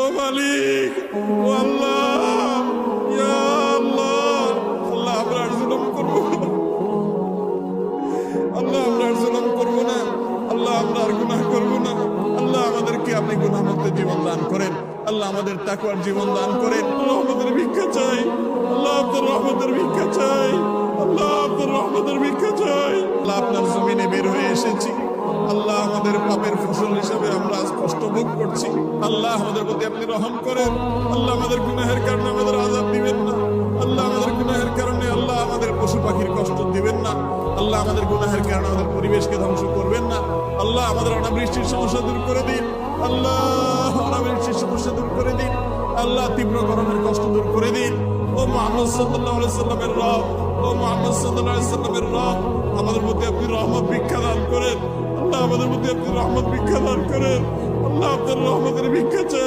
ও মালিক, ও আল্লাহ, ইয়া আল্লাহ, আল্লাহ আমরা আর জুলুম করবো না, আল্লাহ আমরা আর জুলুম করবো না, আল্লাহ আমরা আর গুনাহ করবো না। আল্লাহ আমাদেরকে আপনি গুনাহমুক্ত জীবন দান করেন, আল্লাহ আমাদের তাকওয়ার জীবন দান করেন। রহমতের ভিক্ষা চাই, আল্লাহ আপনার রহমতের ভিক্ষা চাই, আল্লাহ আপনার রহমতের ভিক্ষা চাই। আল্লাহ আপনার জমিনে বের হয়ে এসেছি, আল্লাহ আমাদের পাপের ফসল হিসেবে আমরা আজ কষ্ট ভোগ করছি। আল্লাহ আমাদের প্রতি আপনি রহম করেন, আল্লাহ আমাদের গুনাহের কারণে আমাদের আযাব দিবেন না, আল্লাহ আমাদের গুনাহের কারণে আল্লাহ আমাদের পশু পাখির কষ্ট দিবেন না, আল্লাহ আমাদের গুনাহের কারণে আমাদের পরিবেশকে ধ্বংস করবেন না। আল্লাহ আমাদের অনাবৃষ্টির সমস্যা দূর করে দিন, আল্লাহ অনাবৃষ্টির সমস্যা দূর করে দিন, আল্লাহ তীব্র গরমের কষ্ট দূর করে দিন। ও মুহাম্মদ সাল্লাল্লাহু আলাইহি সাল্লামের রব, ও মুহাম্মদ সাল্লাল্লাহু আলাইহি সাল্লামের রব, আমাদের প্রতি আপনি রহমত ভিক্ষা দান করেন, আল্লাহ আমাদের প্রতি আপনি রহমত ভিক্ষা দান করেন, আল্লাহ আপনার রহমতের ভিক্ষা চাই।